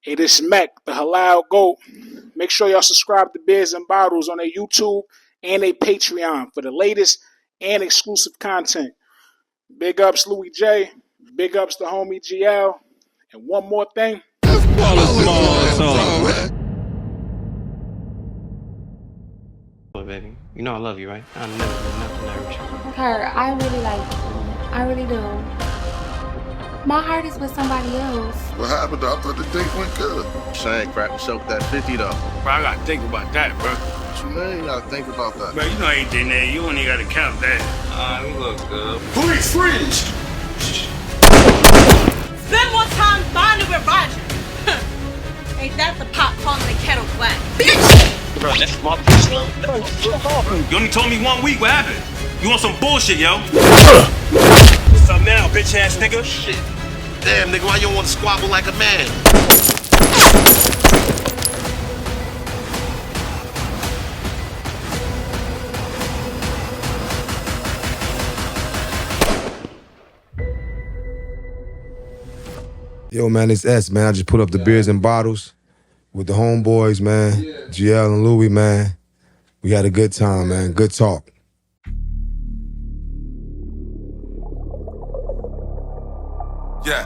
Hey, this Mac, the Halal Goat. Make sure y'all subscribe to Beers and Bottles on their YouTube and their Patreon for the latest and exclusive content. Big ups Louis J. Big ups to homie GL. And one more thing. Baby, you know I love you, right? I'll never do nothing to hurt you. Her, I really like you. I really do. My heart is with somebody else. What happened? I thought the date went good. Shane cracked myself with that 50 though. Bro, I gotta think about that, bro. What you mean? You gotta think about that. Bro, you know anything there, you only gotta count that. We look good. Police freeze! Spend more time bonding with Roger. Ain't that the pot calling the kettle black? Bitch! Bro, that's my You only told me 1 week, what happened? You want some bullshit, yo? What's up now, bitch ass nigga? Shit. Damn, nigga, why you don't want to squabble like a man? Yo, man, it's S, man. I just put up the Beers and Bottles with the homeboys, man. GL and Louis, man. We had a good time, man. Good talk. Yeah.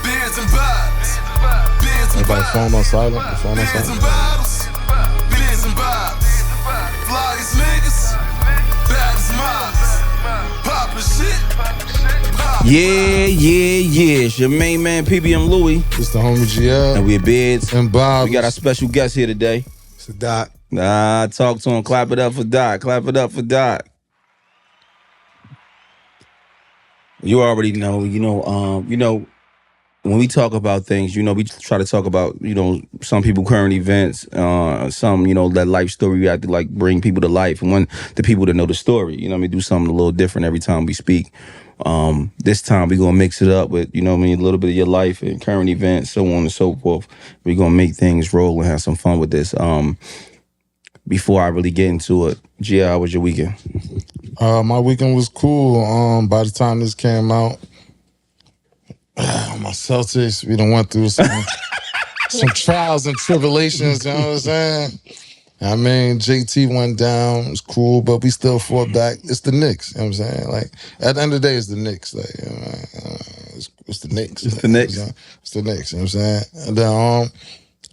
Beers and bottles. Everybody phone on silent? The phone on Beers and silent? bottles. Beers and bottles. Flyest niggas. Baddest models. Poppin' shit. Yeah. It's your main man, PBM Louis. It's the homie GL. And we're Beards. And Bob. We got our special guest here today. It's S.DOT. Talk to him. Clap it up for Dot. Clap it up for Dot. You already know, when we talk about things, we try to talk about, some people current events, some, that life story. We have to like bring people to life and want the people to know the story. Do something a little different every time we speak. This time we're gonna mix it up with, a little bit of your life and current events, so on and so forth. We're gonna make things roll and have some fun with this. Before I really get into it, Gia, how was your weekend? My weekend was cool. By the time this came out, my Celtics, we done went through some trials and tribulations, you know what I'm saying? I mean, JT went down, it was cool, but we still fought back. It's the Knicks, you know what I'm saying? Like, at the end of the day, it's the Knicks. Like, it's the Knicks. It's the Knicks. It's the Knicks, you know what I'm saying? And then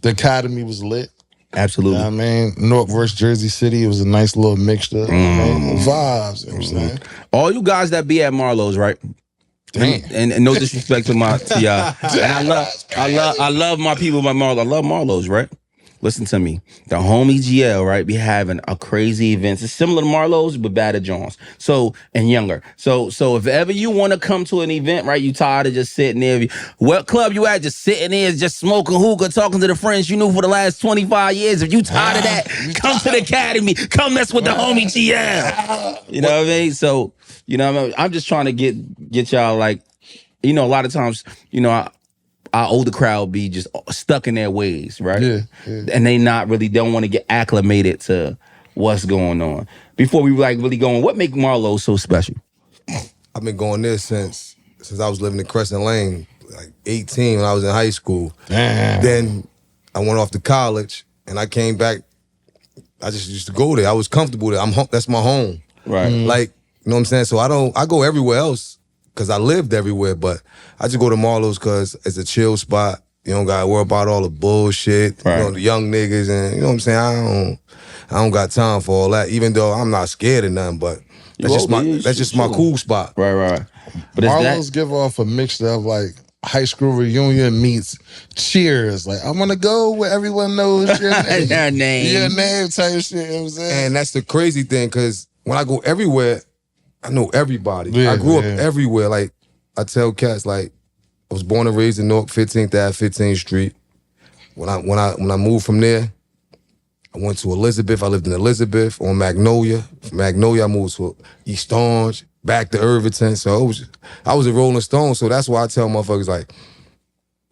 the Academy was lit. Absolutely. You know what I mean? Newark versus Jersey City, it was a nice little mixture. You know, vibes, you know what I'm saying? All you guys that be at Marlowe's, right? Damn. And no disrespect to my y'all. And I love my people by Marlowe. I love Marlowe's, right? Listen to me. The homie GL, right, be having a crazy events. It's similar to Marlowe's, but better John's. And younger. So if ever you want to come to an event, right, you tired of just sitting there. What club you at? Just sitting there, just smoking hookah, talking to the friends you knew for the last 25 years. If you tired of that, come to the Academy. Come mess with the homie GL. You know what I mean? So, I'm just trying to get y'all, like, a lot of times, our older crowd be just stuck in their ways, right? Yeah. And they don't want to get acclimated to what's going on. Before we really going, what make Marlowe so special? I've been going there since I was living in Crescent Lane, like 18 when I was in high school. Damn. Then I went off to college and I came back. I just used to go there. I was comfortable there. That's my home. Right. Like, you know what I'm saying? So I go everywhere else because I lived everywhere, but I just go to Marlowe's because it's a chill spot. You don't gotta worry about all the bullshit, right. The young niggas, and you know what I'm saying? I don't got time for all that, even though I'm not scared of nothing, but that's just my cool spot. Right. But Marlowe's give off a mixture of like high school reunion meets Cheers. Like, I'm gonna go where everyone knows your name. Your name type shit, you know what I'm saying? And that's the crazy thing, because when I go everywhere, I know everybody. Yeah, I grew up everywhere. Like, I tell cats, like, I was born and raised in Newark, 15th Ave, 15th Street. When I moved from there, I went to Elizabeth. I lived in Elizabeth on Magnolia. From Magnolia, I moved to East Orange, back to Irvington. So I was a Rolling Stone. So that's why I tell motherfuckers, like,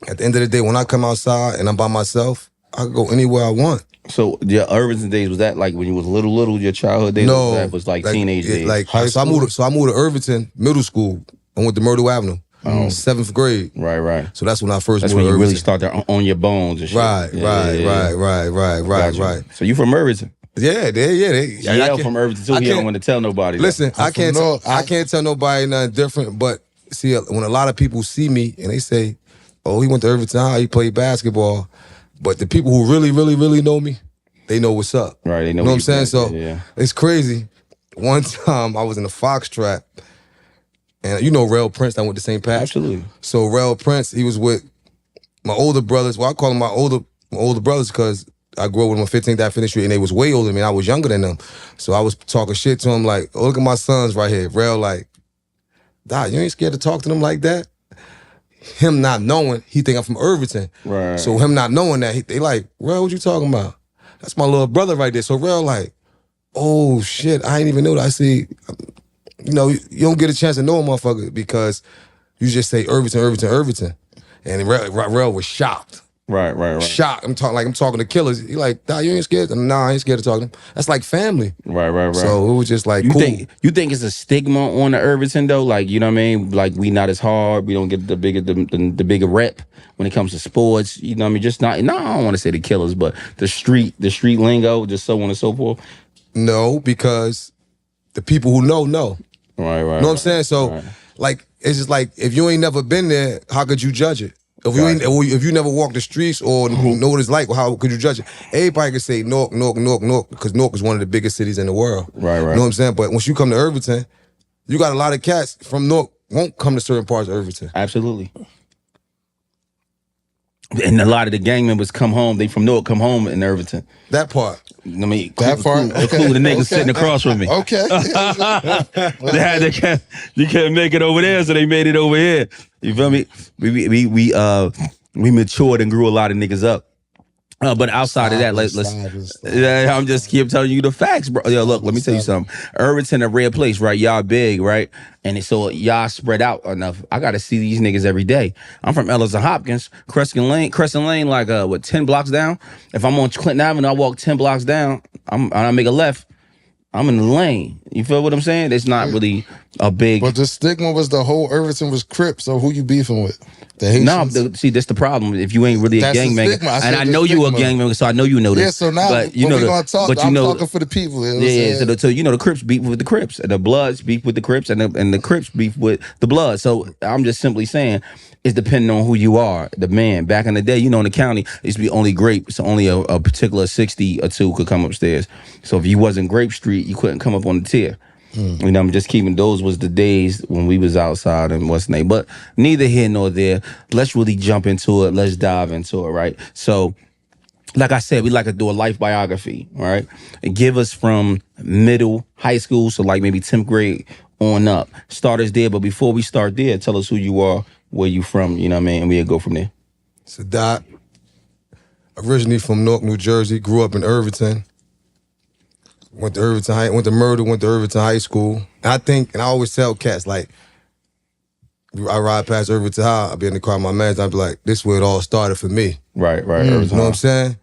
at the end of the day, when I come outside and I'm by myself, I can go anywhere I want. So your Irvington days, was that like when you was little, your childhood days? No, that was like teenage days. So I moved to Irvington middle school. I went to Myrtle Avenue. 7th grade. Right. So that's when I first That's moved when to you really Irvington. started on your bones and shit. Right. So you from Irvington? Yeah, Yeah, from Irvington too. He don't want to tell nobody. Listen, I can't tell nobody nothing different. But see, when a lot of people see me and they say, "Oh, he went to Irvington High, he played basketball," but the people who really know me, they know what's up. Right, they know what I'm saying. So yeah. it's crazy. One time I was in a fox trap, and you know Rel Prince. I went to St. Pat's. Absolutely. So Rel Prince, he was with my older brothers. Well, I call them my older brothers because I grew up with them on 15th Ave Street, and they was way older than me. I was younger than them. So I was talking shit to them like, "Oh, look at my sons right here." Rel like, "Doc, you ain't scared to talk to them like that?" Him not knowing, he think I'm from Irvington. Right. So him not knowing that, they like, "Rel, what you talking about?" That's my little brother right there. So Rel like, "Oh shit, I ain't even know that." I see, you know, you don't get a chance to know a motherfucker because you just say Irvington. And Rel was shocked. Right. Shocked. I'm talking to killers. He like, "Nah, you ain't scared?" Nah, I ain't scared to talk to them. That's like family. Right. So it was just like, you cool. You think it's a stigma on the Irvington though? Like, you know what I mean? Like, we not as hard. We don't get the bigger rep when it comes to sports. You know what I mean? Just not. No, I don't want to say the killers, but the street lingo, just so on and so forth. No, because the people who know. Right. You know what I'm saying? So, like, it's just like, if you ain't never been there, how could you judge it? If you never walked the streets or know what it's like, how could you judge it? Everybody could say Newark, because Newark is one of the biggest cities in the world. Right. You know what I'm saying? But once you come to Irvington, you got a lot of cats from Newark won't come to certain parts of Irvington. Absolutely. And a lot of the gang members come home. They from Newark come home in Irvington. That part. I mean, that part. Include the niggas sitting across from me. Okay. You can't make it over there, so they made it over here. You feel me? We matured and grew a lot of niggas up. But outside of that, I'm just keep telling you the facts, bro. Yo, look, let me tell you something. Irvington, a rare place, right? Y'all big, right? And so y'all spread out enough. I got to see these niggas every day. I'm from Ellis and Hopkins, Crescent Lane, like 10 blocks down. If I'm on Clinton Avenue, I walk 10 blocks down. I make a left. I'm in the lane. You feel what I'm saying? It's not really a big. But the stigma was the whole Irvington was Crips. So who you beefing with? The Haitians? No, see, that's the problem. If you ain't really a gangbanger, and I know you a gangbanger, so I know you know this. Yeah, so now, but you know, I'm talking for the people. You know so you know the Crips beef with the Crips, and the Bloods beef with the Crips, and the Crips beef with the Bloods. So I'm just simply saying, it's depending on who you are, the man. Back in the day, you know, in the county, it used to be only grape, so only a particular 60 or 2 could come upstairs. So if you wasn't Grape Street, you couldn't come up on the tier. You know, I'm just keeping those was the days when we was outside and what's name. But neither here nor there. Let's really jump into it. Let's dive into it, right? So, like I said, we like to do a life biography, right? And give us from middle, high school, so like maybe 10th grade on up. Start us there, but before we start there, tell us who you are, where you from, you know what I mean? And we'll go from there. S.DOT, originally from Newark, New Jersey, grew up in Irvington. Went to Irvington High, went to Irvington High School. And I always tell cats, like, I ride past Irvington High, I'll be in the car with my man, I'll be like, this is where it all started for me. Right. You know what I'm saying?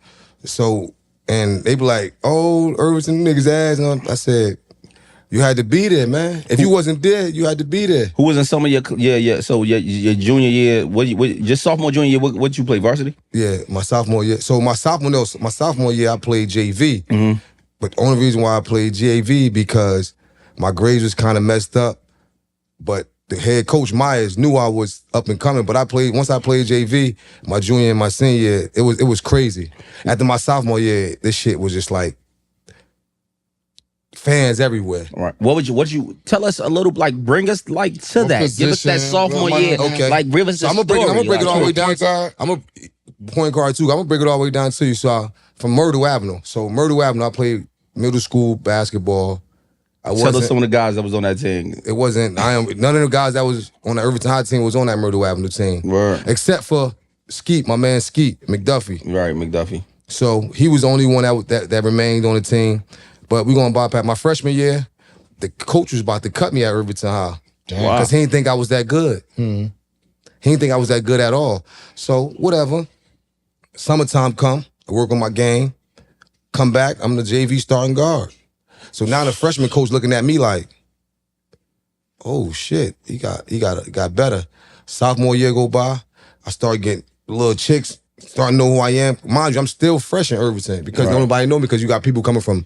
So, and they be like, oh, Irvington niggas ass. And I said, you had to be there, man. If you wasn't there, you had to be there. Who was in some of your, so your junior year, just sophomore, junior year, what you play, varsity? Yeah, my sophomore year. So my sophomore year, I played JV. Mm-hmm. But the only reason why I played JV because my grades was kind of messed up. But the head coach Myers knew I was up and coming. But once I played JV, my junior and my senior year, it was crazy. After my sophomore year, this shit was just like fans everywhere. All right. What you tell us a little, like, bring us like to that. Give us that sophomore year. Okay. Like, give us the I'm gonna break it all the way down. I'm a point guard too. I'm gonna break it all the way down to you. So from Myrtle Avenue. So Myrtle Avenue, I played middle school basketball. Tell us some of the guys that was on that team. It wasn't. None of the guys that was on the Irvington High team was on that Myrtle Avenue team. Word. Except for Skeet, my man Skeet McDuffie. Right, McDuffie. So he was the only one that remained on the team. But we're gonna bypass my freshman year. The coach was about to cut me at Irvington High because he didn't think I was that good. He didn't think I was that good at all. So whatever. Summertime come, I work on my game. come back, I'm the JV starting guard. So now the freshman coach looking at me like, oh shit, he got better. Sophomore year go by, I start getting little chicks, starting to know who I am. Mind you, I'm still fresh in Irvington because nobody know me because you got people coming from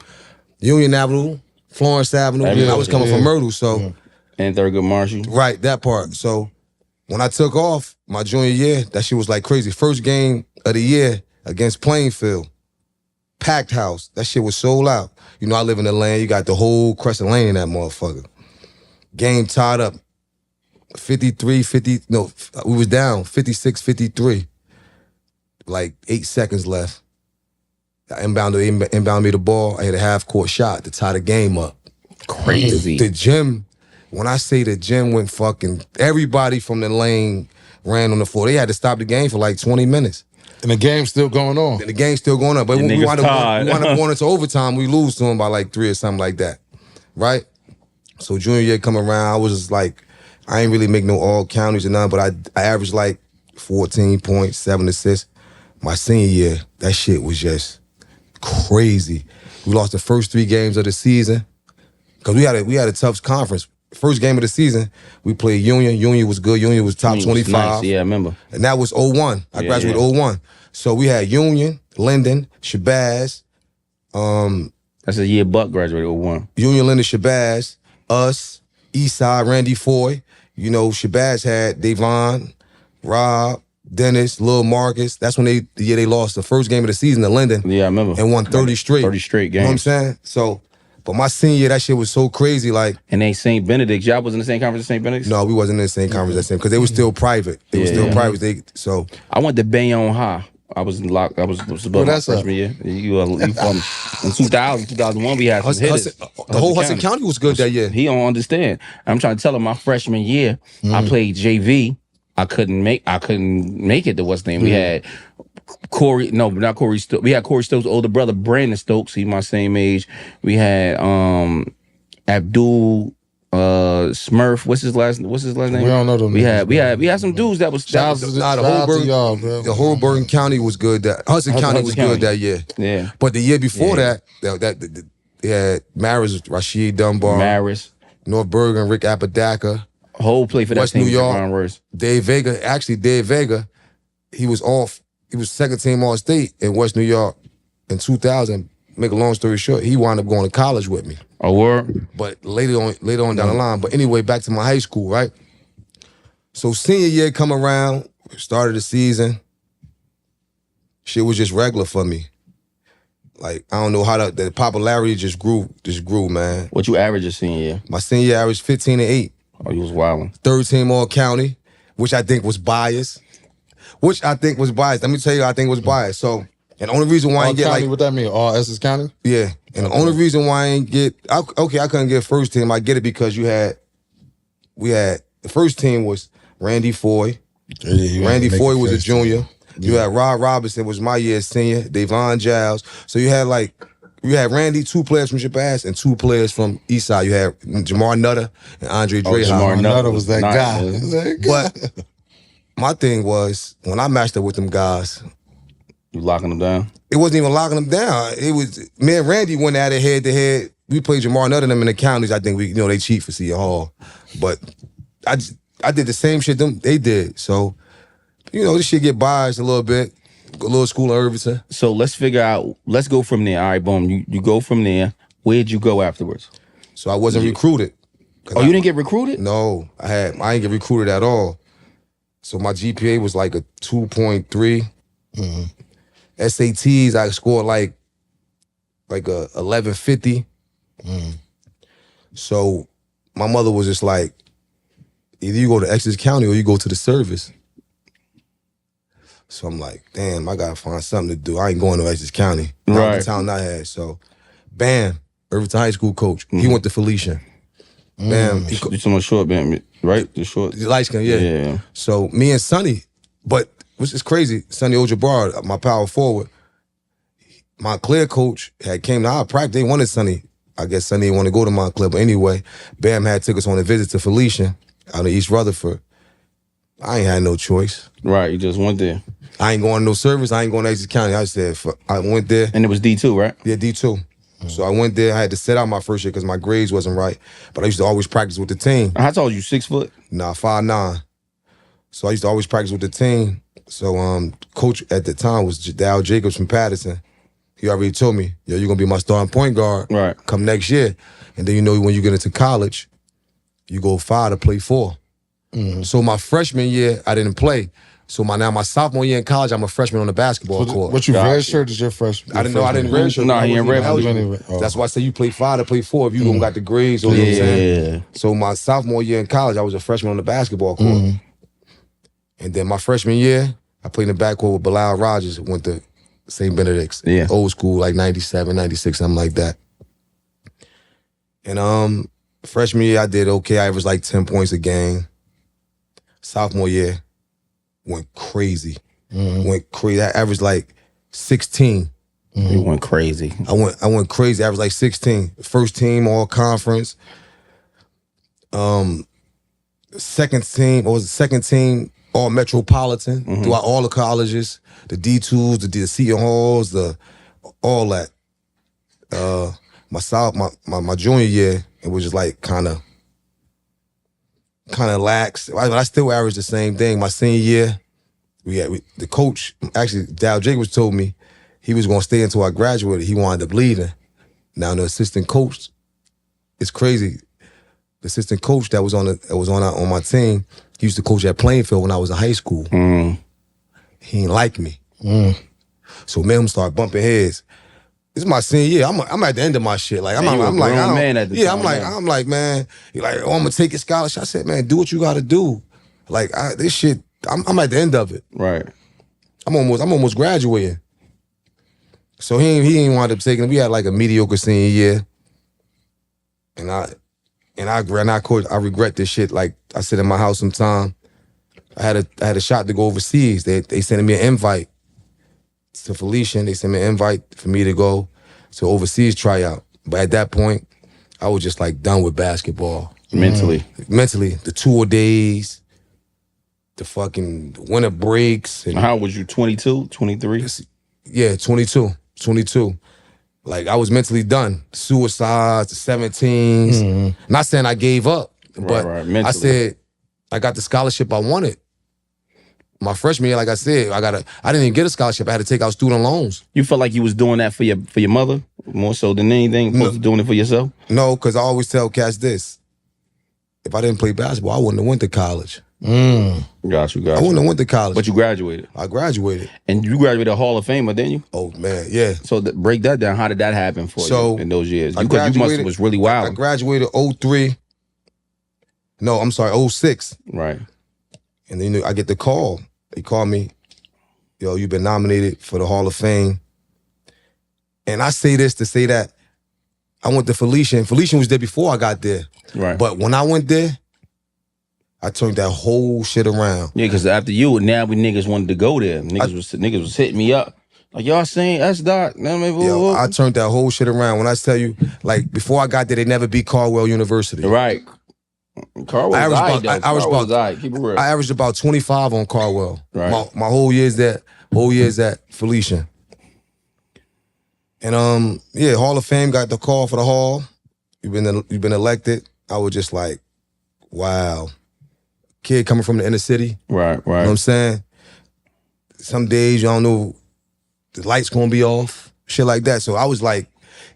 Union Avenue, Florence Avenue. I was coming from Myrtle, so. And Thurgood Marshall. Right, that part. So when I took off my junior year, that shit was like crazy. First game of the year against Plainfield, packed house. That shit was sold out. You know, I live in the lane. You got the whole Crescent Lane in that motherfucker. Game tied up. 53-50, no, we was down 56-53. Like 8 seconds left. I inbounded me the ball. I hit a half-court shot to tie the game up. Crazy. The gym, when I say the gym went fucking, everybody from the lane ran on the floor. They had to stop the game for like 20 minutes. And the game's still going on. And the game's still going on. But we wound up going into overtime. We lose to them by like 3 or something like that. Right? So junior year come around, I was just like, I ain't really make no all counties or nothing, but I averaged like 14 points, 7 assists. My senior year, that shit was just crazy. We lost the first 3 games of the season because we had a tough conference. First game of the season, we played Union. Union was good. Union was top 25. Nice. Yeah, I remember. And that was 01. I graduated 01. So we had Union, Linden, Shabazz. That's the year Buck graduated 01. Union, Linden, Shabazz, us, Eastside, Randy Foy. You know, Shabazz had Davon, Rob, Dennis, Lil Marcus. That's when the year they lost the first game of the season to Linden. Yeah, I remember. And won 30 straight. 30 straight games. You know what I'm saying? So, but my senior year, that shit was so crazy. Like, and they St. Benedict's. Y'all was in the same conference as St. Benedict's? No, we wasn't in the same conference as St. because they were still private. They were still private. So I went to Bayonne High. I was locked. I was above my freshman year. You from in 2000, 2001. We had some hitters. The whole Hudson County was good that year. He don't understand. I'm trying to tell him my freshman year, I played JV. I couldn't make it to what's name. We had Corey. No, not Corey Stokes. We had Corey Stokes' older brother, Brandon Stokes. He's my same age. We had Abdul. Smurf, what's his last name? We don't know them. We had some dudes that was the whole Bergen County was good. Hudson County was good that year. Yeah, but the year before that they had Maris, Rashid Dunbar, North Bergen, Rick Apodaca, whole play for that West team. New York. Dave Vega, he was second team All State in West New York in 2000. Make a long story short, he wound up going to college with me. Oh, word? But later on down the line. But anyway, back to my high school, right? So senior year come around, started the season. Shit was just regular for me. Like, I don't know how the popularity just grew, man. What you average your senior year? My senior year averaged 15-8. Oh, you was wilding. Third team all county, which I think was biased. Let me tell you, I think was biased. So, and the only reason why I ain't get county, what that mean? All Essex County? Yeah. And the only reason why I ain't I couldn't get first team. I get it because we had the first team was Randy Foy. Randy Foy was a junior. You had Rod Robinson, was my year senior, Davon Giles. So you had Randy, 2 players from Shabazz and 2 players from Eastside. You had Jamar Nutter and Andre Dreha. Jamar Nutter was that guy. But my thing was, when I matched up with them guys, you locking them down? It wasn't even locking them down. It was me and Randy went at it head to head. We played Jamar Nutter and them in the counties. I think they cheat for City Hall, but I did the same shit they did. So this shit get biased a little bit. A little school in Irvington. So let's figure out. Let's go from there. All right, boom. You go from there. Where'd you go afterwards? So I wasn't recruited. Oh, you didn't get recruited? No, I didn't get recruited at all. So my GPA was like a 2.3. Mm-hmm. SATs, I scored like a 1150. Mm. So my mother was just like, either you go to Essex County or you go to the service. So I'm like, damn, I gotta find something to do. I ain't going to Essex County. Not the town I had. So, bam, Irvington High School coach. He went to Felician. Bam. You someone short, man, right? The short. The light skin, yeah. So me and Sonny, but which is crazy, Sonny Ojabar, my power forward, Montclair coach had came to our practice. They wanted Sonny. I guess Sonny didn't want to go to Montclair, but anyway, Bam took us on a visit to Felician out of East Rutherford. I ain't had no choice. Right, you just went there. I ain't going to no service. I ain't going to Essex County. I said, I went there. And it was D2, right? Yeah, D2. So I went there. I had to sit out my first year because my grades wasn't right. But I used to always practice with the team. How tall are you, 6 foot? Nah, 5'9". So I used to always practice with the team. So coach at the time was Dow Jacobs from Patterson. He already told me, yo, you're going to be my starting point guard come next year. And then, you know, when you get into college, you go 5 to play 4. So my freshman year, I didn't play. So my sophomore year in college, I'm a freshman on the basketball court. What you redshirt is your freshman? I didn't know I didn't redshirt. No, he ain't redshirt. That's why I say you play 5 to play 4 if you don't got the grades. Or, you know what I'm saying? So my sophomore year in college, I was a freshman on the basketball court. And then my freshman year, I played in the backcourt with Bilal Rogers, went to St. Benedict's. Old school, like 97, 96, something like that. And freshman year, I did okay. I averaged like 10 points a game. Sophomore year, went crazy. Went crazy. I averaged like 16. You went crazy. I went crazy. I averaged like 16. First team, all conference. Second team, all metropolitan, throughout all the colleges, the D2s, the Seton Halls, all that. My junior year, it was just like kind of lax. I still averaged the same thing. My senior year, the coach, actually, Dow Jacobs told me he was going to stay until I graduated. He wound up leaving. Now the assistant coach, it's crazy. The assistant coach that was on my team, he used to coach at Plainfield when I was in high school. He ain't like me. So me and him started bumping heads. This is my senior year. I'm at the end of my shit. Like I'm like, man at the time, I'm like, man. He like, oh, I'm gonna take your scholarship. I said, man, do what you gotta do. Like this shit, I'm at the end of it. Right. I'm almost graduating. So he ain't wind up taking it. We had like a mediocre senior year. And I regret this shit. Like I sit in my house sometime. I had a shot to go overseas. They sent me an invite to Felician. They sent me an invite for me to go to overseas tryout. But at that point, I was just like done with basketball. Mentally, the tour days, the fucking winter breaks. And how old was you? 22, 23? Yeah, 22. Like I was mentally done. Suicides, the 17s. Not saying I gave up, but I said I got the scholarship I wanted. My freshman year, like I said, I didn't even get a scholarship. I had to take out student loans. You felt like you was doing that for your mother more so than anything, opposed to doing it for yourself? No, because I always tell cats this: if I didn't play basketball, I wouldn't have went to college. Got you. I wouldn't have went to college. But you graduated. I graduated. And you graduated a Hall of Famer, didn't you? Oh, man, yeah. So break that down. How did that happen for you in those years? Because you was really wild. I graduated 03. No, I'm sorry, 06. Right. And then I get the call. They call me, yo, you've been nominated for the Hall of Fame. And I say this to say that I went to Felician. Felician was there before I got there. Right. But when I went there, I turned that whole shit around. Yeah, because after you, now we niggas wanted to go there. Niggas was hitting me up. Like, y'all seen S.DOT? Yo, I turned that whole shit around. When I tell you, like, before I got there, they never beat Caldwell University. Right. Caldwell I averaged about 25 on Caldwell. Right. My whole year's at Felician. And yeah, Hall of Fame got the call for the Hall. You've been elected. I was just like, wow. Kid coming from the inner city. Right. You know what I'm saying? Some days you don't know the light's gonna be off, shit like that. So I was like,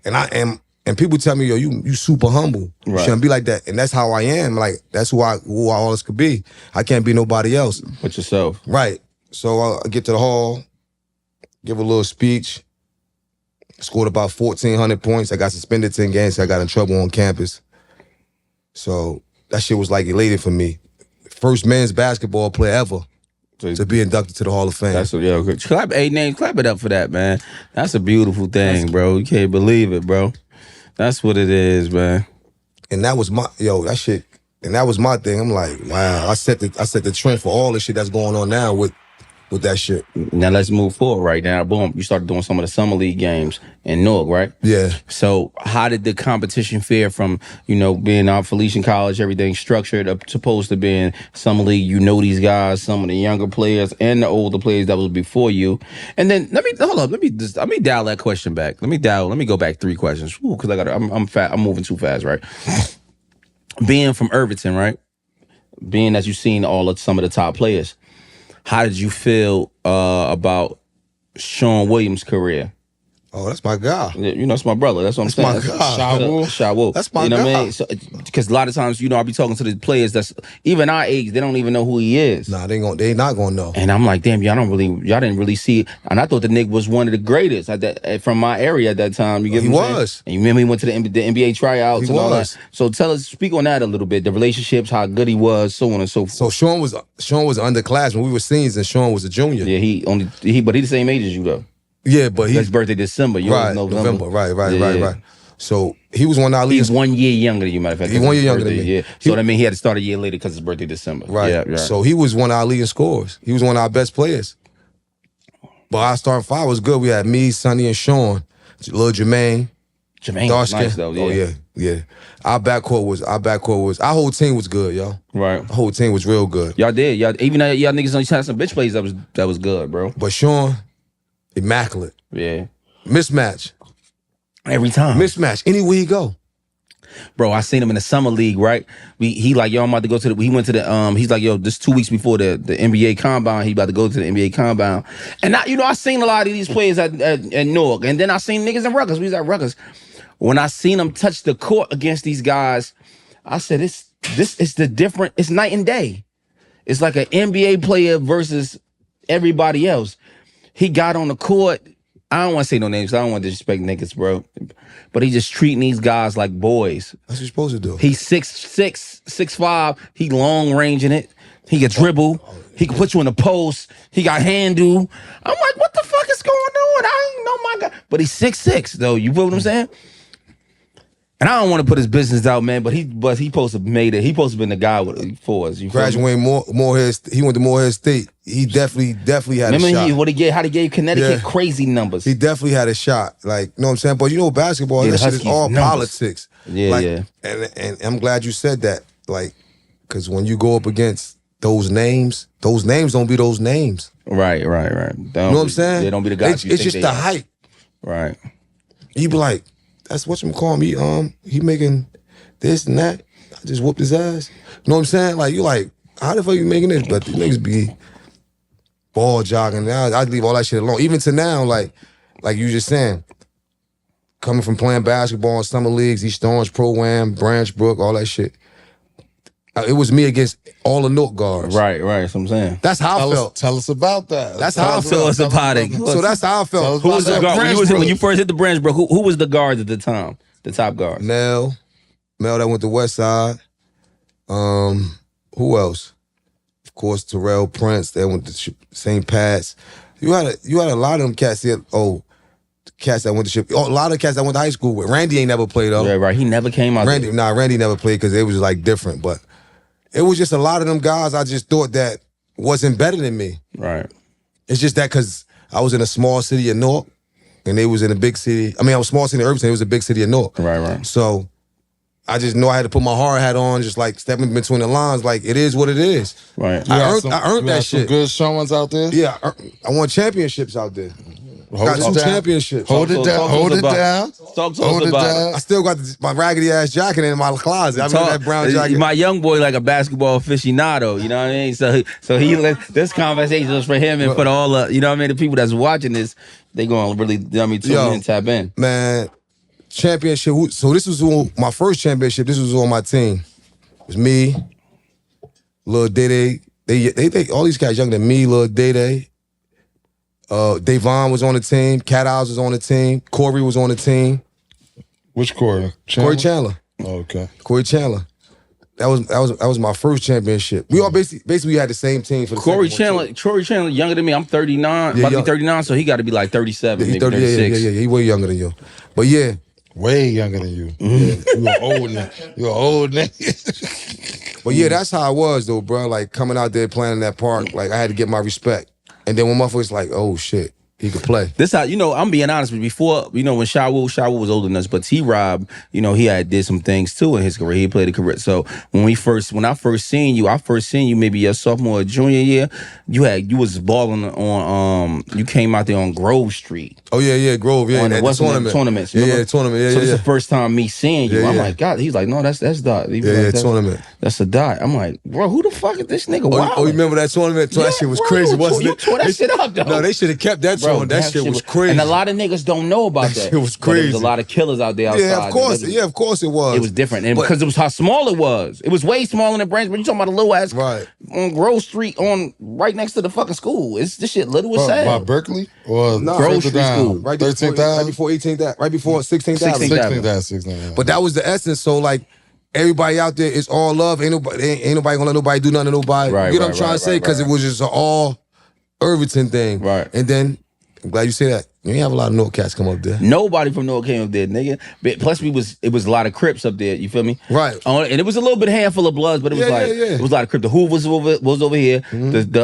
and people tell me, yo, you super humble. You shouldn't be like that. And that's how I am. Like, that's who I always could be. I can't be nobody else. But yourself. Right. So I get to the Hall, give a little speech, scored about 1,400 points. I got suspended 10 games, so I got in trouble on campus. So that shit was like elated for me. First men's basketball player ever to be inducted to the Hall of Fame. That's good. Clap it up for that, man. That's a beautiful thing, bro. You can't believe it, bro. That's what it is, man. And that was my that shit. And that was my thing. I'm like, wow. I set the trend for all the shit that's going on now with with that shit. Now let's move forward right now. Boom, you started doing some of the summer league games in Newark, right? Yeah. So how did the competition fare from, being out Felician College, everything structured, up supposed to being summer league? You know these guys, some of the younger players and the older players that was before you. And then let me dial that question back. Let me go back 3 questions. Because I'm moving too fast, right? Being from Irvington, right? Being that you've seen some of the top players. How did you feel about Sean Williams' career? Oh, that's my guy. Yeah, that's my brother. That's what I'm saying. That's my guy. Shawu. That's my guy. What I mean? Because a lot of times, I'll be talking to the players that's even our age, they don't even know who he is. Nah, they not gonna know. And I'm like, damn, y'all didn't really see it. And I thought the nigga was one of the greatest from my area at that time. He was. And you remember he went to the NBA tryouts and all that. So speak on that a little bit. The relationships, how good he was, so on and so forth. So Sean was underclassmen. We were seniors and Sean was a junior. Yeah, but he the same age as you though. Yeah, but his birthday December. Right, November. Right. So he was one of our leaders. He's 1 year younger than you, matter of fact. He's 1 year younger than me. Yeah. So that means he had to start a year later because his birthday December. Right. Yeah. So he was one of our leading scorers. He was one of our best players. But our starting five was good. We had me, Sonny, and Sean. Little Jermaine. Jermaine was nice though. Yeah. Oh yeah. Our backcourt was. Our whole team was good, yo. Right. The whole team was real good. Y'all did. Y'all niggas had some bitch plays that was good, bro. But Sean, immaculate. Yeah. Mismatch. Every time. Mismatch. Anywhere you go. Bro, I seen him in the summer league, right? He like, yo, I'm about to go to he went to the, he's like, yo, this 2 weeks before the NBA combine, he about to go to the NBA combine. And I seen a lot of these players at Newark, and then I seen niggas in Rutgers. We was at Rutgers. When I seen him touch the court against these guys, I said, this is it's night and day. It's like an NBA player versus everybody else. He got on the court. I don't want to say no names. I don't want to disrespect niggas, bro. But he just treating these guys like boys. That's what you're supposed to do. He's 6'6", 6'5". He long range in it. He can dribble. He can put you in the post. He got handle. I'm like, what the fuck is going on? I ain't know my guy. But he's 6'6", though. You feel what I'm saying? And I don't want to put his business out, man. But he supposed to have made it. He supposed to have been the guy for us. You graduating Morehead. He went to Morehead State. He definitely had a shot. Remember how he gave Connecticut crazy numbers. He definitely had a shot. Like, you know what I'm saying? But basketball, that shit is all politics. Yeah. And I'm glad you said that. Like, because when you go up against those names don't be those names. Right. You know what I'm saying? They don't be the guys. It's just the hype. Right. You be like, that's what you call me. He making this and that. I just whooped his ass. You know what I'm saying? Like, you like, how the fuck you making this? But these niggas be ball jogging. Now I'd leave all that shit alone. Even to now, like you just saying, coming from playing basketball in summer leagues, East Orange, Pro-Am, Branch Brook, all that shit. It was me against all the Newark guards. Right. That's what I'm saying. That's how I felt. Tell us about that. That's how I felt. Tell us about it. So that's how I felt. Who was the guard? When you first hit the Branch Brook, who was the guards at the time? The top guards? Mel that went to West Side. Who else? Of course, Terrell Prince. They went to St. Pat's. You had a lot of them cats here. Cats that went to a lot of cats that went to high school with. Randy ain't never played though. Yeah, right. He never came out. Randy never played because it was like different. But it was just a lot of them guys I just thought that wasn't better than me. Right. It's just that because I was in a small city of Newark and they was in a big city. I mean, I was small city in Irvington. It was a big city of Newark. Right. So I just know I had to put my hard hat on, just like stepping between the lines. Like, it is what it is. Right. I earned that shit. Some good showings out there? Yeah, I won championships out there. Got 2 championships. Hold it down. Talk to us about it. I still got my raggedy ass jacket in my closet. I mean, that brown jacket. My young boy like a basketball aficionado, you know what I mean? So he let this conversation was for him and for all the, you know what I mean, the people that's watching this, they gonna really, tune in and tap in. Man, championship. So this was my first championship. This was on my team. It was me, Lil Day. They all these guys younger than me, Lil Day. Davon was on the team. Cat Owls was on the team. Corey was on the team. Which Corey? Corey Chandler. Oh, okay. Corey Chandler. That was my first championship. We all basically had the same team for the Corey Chandler younger than me. I'm 39. About to be 39, so he got to be like 37, maybe 36. Yeah. He way younger than you. But yeah. Way younger than you. Mm-hmm. You're old nigga. But yeah, that's how I was though, bro. Like coming out there playing in that park, like I had to get my respect. And then when motherfuckers like, oh shit, he could play. This how, you know, I'm being honest with you. Before, you know, when Shawu was older than us, but T-Rob, you know, he had did some things too in his career. He played a career. So when I first seen you maybe your sophomore or junior year, you was balling on you came out there on Grove Street. Oh yeah, Grove, yeah. On the tournaments. Yeah, tournament, yeah. So this is the first time me seeing you. Yeah, I'm yeah. like, God, he's like, no, that's DOT. Tournament. That's a DOT. I'm like, bro, who the fuck is this nigga? Wow. Oh, you remember that tournament? That shit was crazy, wasn't it? You tore that shit up, though. No, they should have kept that tournament. That shit was crazy. And a lot of niggas don't know about that. It was crazy. There was a lot of killers out there outside. Yeah, of course. Yeah, of course it was. It was different. And because it was how small it was. It was way smaller than Branch, but you talking about a little ass on Grove Street right next to the fucking school. It's this shit little as sad. By Berkeley? Or Grove Street School. Right before 18th, right before 16th Avenue. 16th Avenue. But that was the essence. So like everybody out there is all love. Ain't nobody gonna let nobody do nothing to nobody. Right, you know what I'm trying to say? Because it was just an all Irvington thing. Right. And then I'm glad you say that. You ain't have a lot of North cats come up there. Nobody from North came up there, nigga. But plus, it was a lot of Crips up there. You feel me? Right. And it was a little bit handful of Bloods, but it was it was a lot of Crips. The Hoovers was over here. The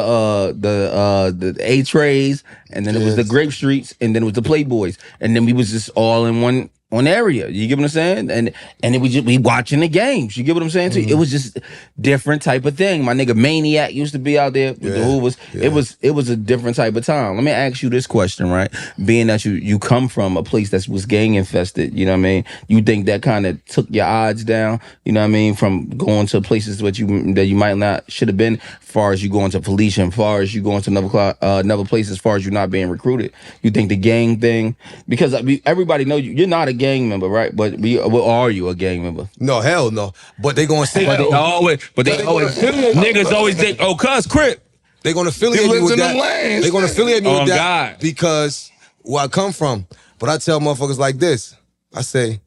A Trays, and then it was the Grape Streets, and then it was the Playboys, and then we was just all in one area. You get what I'm saying? And it was just we watching the games. You get what I'm saying? So it was just different type of thing. My nigga Maniac used to be out there with the Hoovers. Yeah. It was a different type of time. Let me ask you this question, right? Being that you come from a place that was gang infested, you know what I mean? You think that kind of took your odds down, you know what I mean, from going to places that you might not should have been, as far as you going to Felician, as far as you going to another place, as far as you not being recruited. You think the gang thing, because everybody know you're not a gang member, right? But are you a gang member? No, hell no. But they gonna say they always niggas always think, oh, cuz Crip. They gonna affiliate me with that. They gonna affiliate me with that because where I come from. But I tell motherfuckers like this. I say,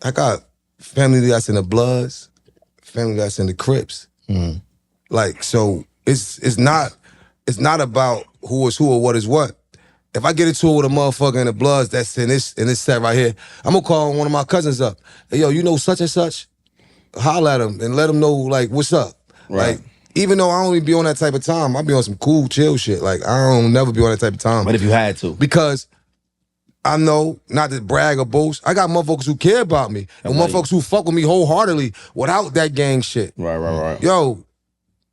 I got family that's in the Bloods, family that's in the Crips. Like, so it's not about who is who or what is what. If I get into it with a motherfucker in the Bloods that's in this set right here, I'm gonna call one of my cousins up. Hey, yo, you know such and such? Holla at him and let him know, like, what's up. Right. Like, even though I don't even be on that type of time, I be on some cool, chill shit. Like, I don't never be on that type of time. But if you had to? Because I know, not to brag or boast, I got motherfuckers who care about me. And motherfuckers who fuck with me wholeheartedly without that gang shit. Right. Yo,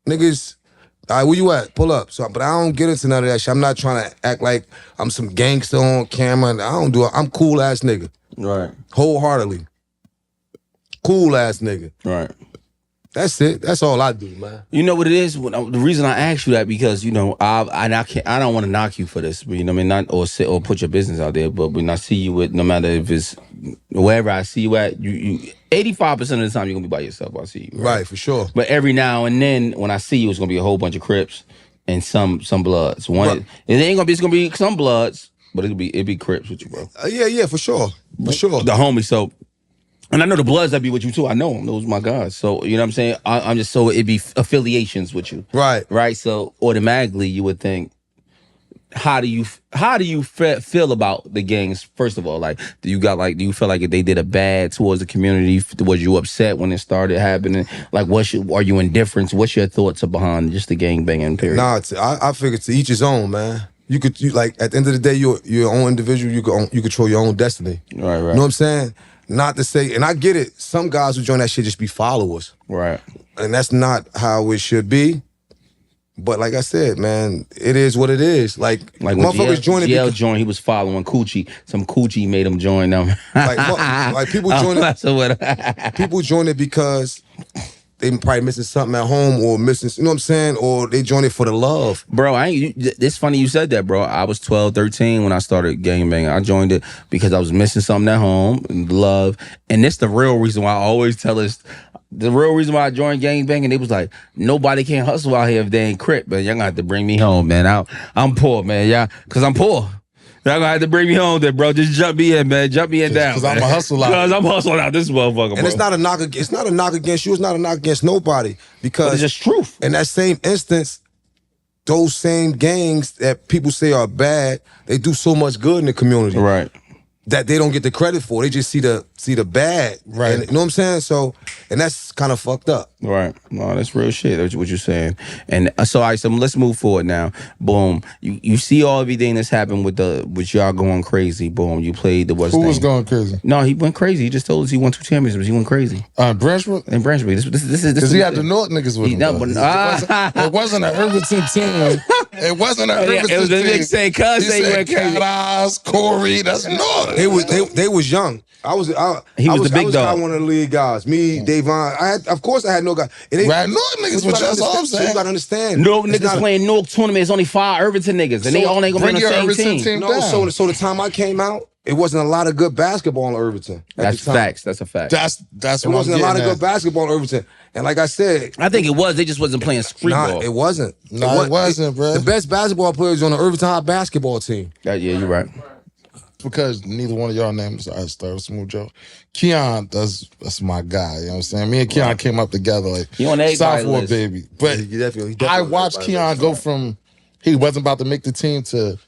niggas, all right, where you at? Pull up. So, but I don't get into none of that shit. I'm not trying to act like I'm some gangster on camera. I don't do it. I'm cool ass nigga. Right. Wholeheartedly. Cool ass nigga. Right. That's it. That's all I do, man. You know what it is? The reason I asked you that, because, you know, I don't want to knock you for this, but, you know what I mean, not or put your business out there, but when I see you with, no matter if it's wherever I see you at, you 85% of the time you're gonna be by yourself. I see you. Right, for sure. But every now and then when I see you, it's gonna be a whole bunch of Crips and some Bloods. It ain't gonna be. It's gonna be some Bloods, but it'll be Crips with you, bro. Yeah, for sure. For sure. The homie, so. And I know the Bloods that be with you too. I know them. Those are my guys. So, you know what I'm saying? I'm just, so it'd be affiliations with you. Right. So automatically you would think, how do you feel about the gangs? First of all, like, do you feel like if they did a bad towards the community? Was you upset when it started happening? Like, are you indifferent? What's your thoughts behind just the gang banging period? Nah, I figure to each his own, man. You like, at the end of the day, you're your own individual. You control your own destiny. Right. You know what I'm saying? Not to say, and I get it, some guys who join that shit just be followers. Right. And that's not how it should be. But like I said, man, it is what it is. Like motherfuckers joining. GL joined, he was following Coochie. Some Coochie made him join them. like people join it. People join it because they probably missing something at home, or missing, you know what I'm saying? Or they join it for the love. Bro, it's funny you said that, bro. I was 12, 13 when I started gangbanging. I joined it because I was missing something at home, love. And that's the real reason why I always tell us, the real reason why I joined gangbanging, they was like, nobody can hustle out here if they ain't Crip, man. Y'all gonna have to bring me home, man. I'm poor, man. Yeah, because I'm poor. Y'all gonna have to bring me home there, bro. Just jump me in, man. Jump me in down. Because I'm a hustle out. Because I'm hustling out this motherfucker, bro. And it's not a knock against you. It's not a knock against nobody. Because it's just truth. In that same instance, those same gangs that people say are bad, they do so much good in the community. Right. That they don't get the credit for. They just see the bad. Right. And, you know what I'm saying? So, and that's kind of fucked up. Right. No, that's real shit. That's what you're saying. And so, all right, so let's move forward now. Boom. You see everything that's happened with y'all going crazy. Boom. You played the what's Who was going crazy? No, he went crazy. He just told us he won 2 championships. He went crazy. Branchwood? In Branchwood. This is because he had the North niggas with him. It wasn't an Irvington team. It wasn't an Irvington team. It was the niggas saying cuz they went crazy. Cat Corey, that's North. They was young. He was the big dog. One of the lead guys. Me, Davon. Of course, I had no guy. Right, North niggas was just all I'm saying. You gotta understand. No niggas playing North tournament. It's only 5 Irvington niggas, and they all ain't gonna be on the same team. No, so the time I came out, it wasn't a lot of good basketball in Irvington. That's facts. That's a fact. That's it wasn't a lot of good basketball in Irvington. And like I said, I think it was. They just wasn't playing street ball. It wasn't. No, it wasn't, bro. The best basketball players on the Irvington High basketball team. Yeah, you're right. Because neither one of y'all names, I start with Smooth Joe. Keon, that's my guy. You know what I'm saying? Me and Keon came up together like Southward baby. But he definitely I watched Keon go from he wasn't about to make the team to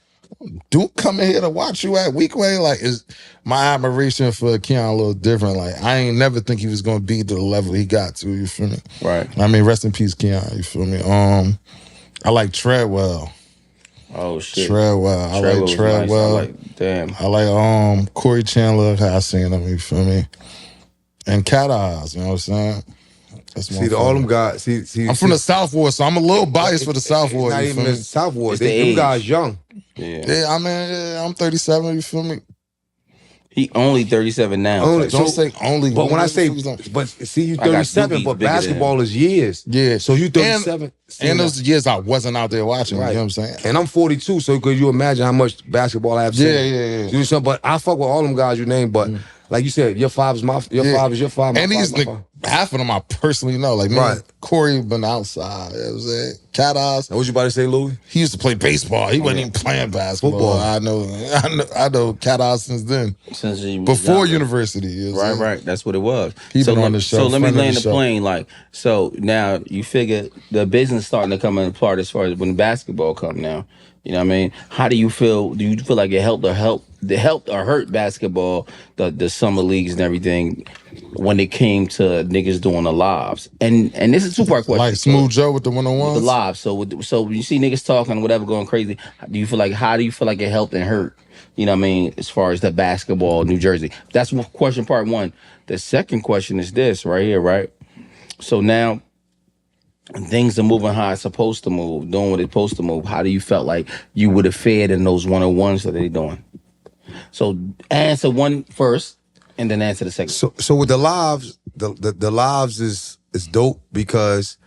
Duke coming here to watch you at Weekway. Like, is my admiration for Keon a little different. Like, I ain't never think he was gonna be to the level he got to. You feel me? Right. I mean, rest in peace, Keon. You feel me? I like Treadwell. Oh shit. Treadwell. I like Treadwell. Nice. I like Corey Chandler. I seen him. You feel me? And Cat Eyes. You know what I'm saying? That's all them guys. I'm from the South Ward, so I'm a little biased for the South Ward. Not even the South Ward. Them guys young. Yeah. I mean, I'm 37. You feel me? He only 37 now. Don't say only. But when I say, but see, you 37, but basketball is years. Yeah. So you 37. And those years I wasn't out there watching. Right. You know what I'm saying? And I'm 42, so could you imagine how much basketball I have seen? Yeah. You know, but I fuck with all them guys you named, but like you said, your five is your five. And half of them I personally know. Like, man, Corey been outside. You know what I'm saying? Cat Eyes. What was you about to say, Louis? He used to play baseball. He wasn't even playing basketball. Football. I know Cat Eyes since then. Since he before university. You know right. That's what it was. He been on the show. So let me land the plane. Like, so now you figure the business starting to come into play as far as when basketball come now. You know what I mean? How do you feel? Do you feel like it helped or hurt basketball, the summer leagues and everything when it came to niggas doing the lives? And this is a 2-part question. Like Smooth Joe with the 1-on-1s? The lives. So when you see niggas talking, whatever, going crazy, how do you feel like it helped and hurt? You know what I mean? As far as the basketball, New Jersey. That's question part 1. The second question is this right here, right? So now things are moving how it's supposed to move, doing what it's supposed to move. How do you felt like you would have fared in those 1-on-1s that they doing? So answer one first, and then answer the second. So with the lives, the lives is dope because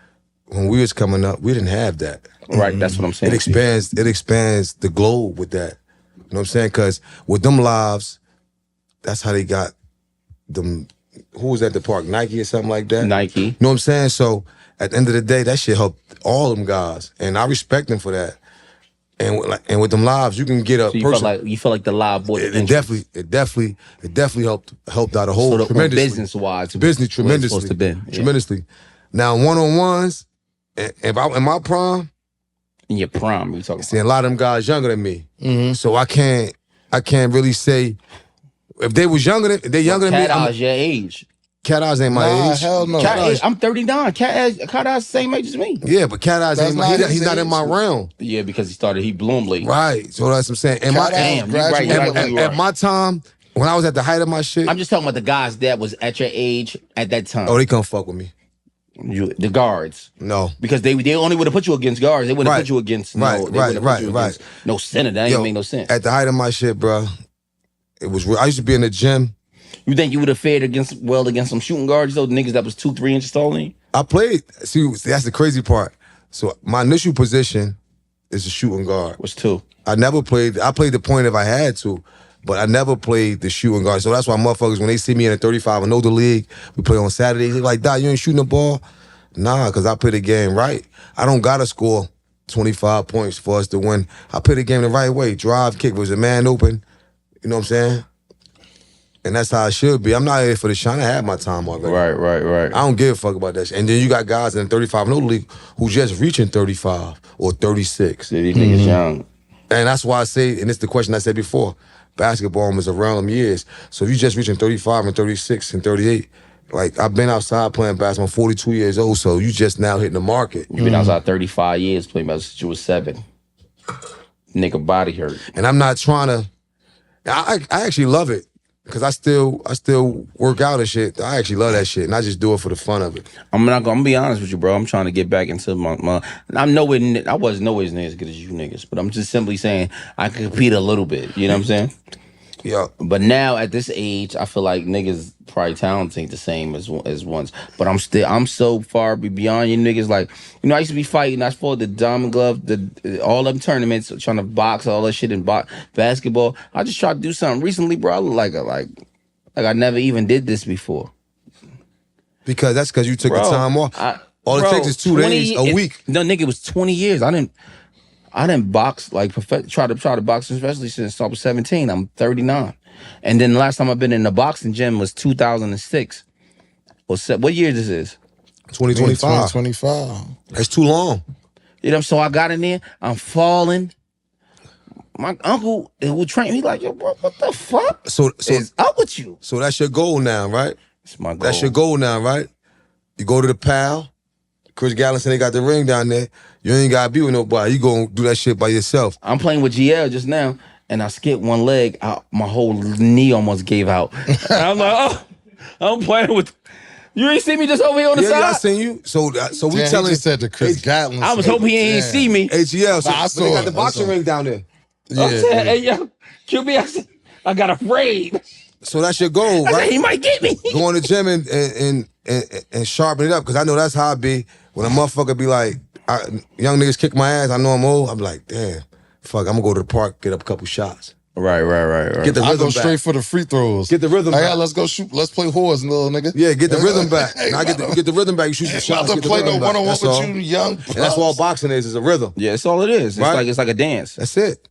when we was coming up, we didn't have that. Right, that's what I'm saying. It expands the globe with that. You know what I'm saying? Because with them lives, that's how they got them. Who was at the park? Nike or something like that? Nike. You know what I'm saying? So at the end of the day, that shit helped all them guys, and I respect them for that. And with them lives, you can get a person. You feel like the live boy. It definitely helped out a whole tremendously. Business wise, tremendously, tremendously. Now 1-on-1s, in my prime, in your prime, you talking? See, a lot of them guys younger than me, so I can't really say if they was younger than than me. Cat Eyes your age. Cat Eyes ain't my age. Hell no. I'm 39. Cat Eyes the same age as me. Yeah, but Cat Eyes ain't he's not in my realm. Yeah, because he bloomed late. Right. So that's what I'm saying. At my time, when I was at the height of my shit. I'm just talking about the guys that was at your age at that time. Oh, they couldn't fuck with me. The guards. No. Because they only would have put you against guards. They wouldn't put you against right. No center. That ain't make no sense. At the height of my shit, bro, it was real. I used to be in the gym. You think you would have fared against some shooting guards, those niggas that was 2-3 inches taller than you? I played. See, that's the crazy part. So my initial position is a shooting guard. What's 2? I played the point if I had to, but I never played the shooting guard. So that's why motherfuckers, when they see me in a 35 and know the league, we play on Saturdays, they're like, "Doc, you ain't shooting the ball?" Nah, because I play the game right. I don't gotta score 25 points for us to win. I play the game the right way. Drive, kick, was a man open. You know what I'm saying? And that's how it should be. I'm not here for the shine. I had my time already. Right. I don't give a fuck about that shit. And then you got guys in the 35 and older league who just reaching 35 or 36. Yeah, these niggas young. And that's why I say, and it's the question I said before, basketball is around them years. So if you just reaching 35 and 36 and 38, Like, I've been outside playing basketball. I'm 42 years old, so you just now hitting the market. You've been outside 35 years playing basketball since you was 7. Nigga body hurt. And I'm not trying to... I actually love it. Because I still work out and shit. I actually love that shit, and I just do it for the fun of it. I'm gonna be honest with you, bro. I'm trying to get back into my I wasn't nowhere near as good as you niggas, but I'm just simply saying I can compete a little bit. You know what I'm saying? Yeah. But now at this age, I feel like niggas probably talents ain't the same as once. But I'm so far beyond you niggas. Like, you know, I used to be fighting. I fought the Diamond Glove, all them tournaments, trying to box, all that shit in basketball. I just tried to do something recently, bro. I look like I never even did this before. Because that's because you took the time off. All it takes is 2 days a week. No, nigga, it was 20 years. I didn't box like try to box especially since I was 17. I'm 39, and then the last time I've been in the boxing gym was 2006. What year this is? 2025. 2025. That's too long. You know, so I got in there. I'm falling. My uncle who trained me like, yo, bro, what the fuck? So is up with you? So that's your goal now, right? It's my goal. That's your goal now, right? You go to the PAL. Chris Gallinson, they got the ring down there. You ain't gotta be with nobody. You gonna do that shit by yourself. I'm playing with GL just now, and I skipped one leg. My whole knee almost gave out. And I'm like, oh, I'm playing with. You ain't see me just over here on the side? Yeah, I seen you. So we telling. He just said to Chris Gatlin. I was hoping he ain't see me. AGL. So I saw they got the boxing ring down there. Yeah, I said, hey, yo, QB, I got afraid. So that's your goal, right? I said, he might get me. Go in the gym and sharpen it up, because I know that's how I be. When a motherfucker be like, young niggas kick my ass, I know I'm old, I'm like, damn, fuck, I'm gonna go to the park, get up a couple shots. Right. Get the rhythm I go back. straight for the free throws. Get the rhythm back. Yeah, let's go shoot. Let's play whores, little nigga. Yeah, get the rhythm back. Now get the rhythm back. You shoot some shots. Not to play no one-on-one with you, young. And that's all boxing is a rhythm. Yeah, it's all it is. It's like a dance. That's it.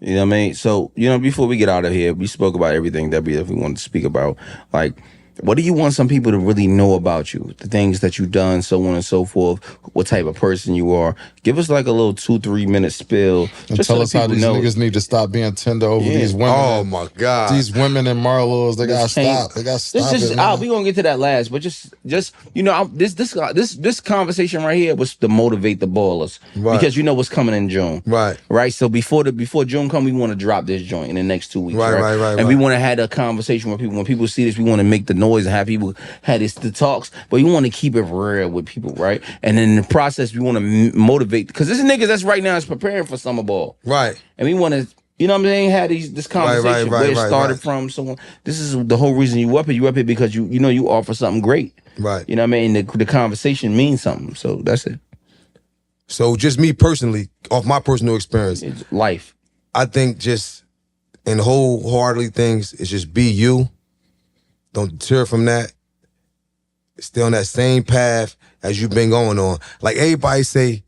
You know what I mean? So, you know, before we get out of here, we spoke about everything that we wanted to speak about. Like, what do you want some people to really know about you? The things that you've done, so on and so forth. What type of person you are. Give us like a little 2-3 minute spill. And just tell so us how these niggas need to stop being tender over these women. Oh my God. These women and Marlos, they gotta stop. They gotta stop it. We gonna get to that last, but just you know, this conversation right here was to motivate the ballers, right? Because you know what's coming in June, right? So before June come, we want to drop this joint in the next 2 weeks, right? And we want to have a conversation where when people see this, we want to make the noise and have people have the talks, but we want to keep it real with people, right? And in the process, we want to motivate, because this niggas that's right now is preparing for summer ball, right? And we want to, you know what I'm saying, have this conversation where it started from. So this is the whole reason you up here because you know you offer something great, right? You know what I mean? The conversation means something, so that's it. So just me personally, off my personal experience, it's life. I think just in wholeheartedly things is just be you. Don't deter from that. Stay on that same path as you've been going on. Like everybody say,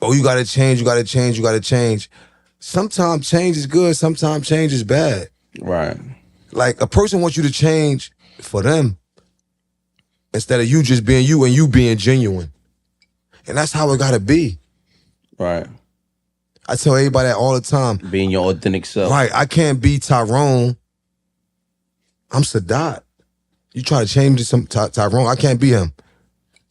oh, you gotta change, you gotta change, you gotta change. Sometimes change is good, sometimes change is bad. Right. Like a person wants you to change for them instead of you just being you and you being genuine. And that's how it gotta be. Right. I tell everybody that all the time. Being your authentic self. Right. I can't be Tyrone. I'm S.DOT. You try to change me some Tyrone, I can't be him.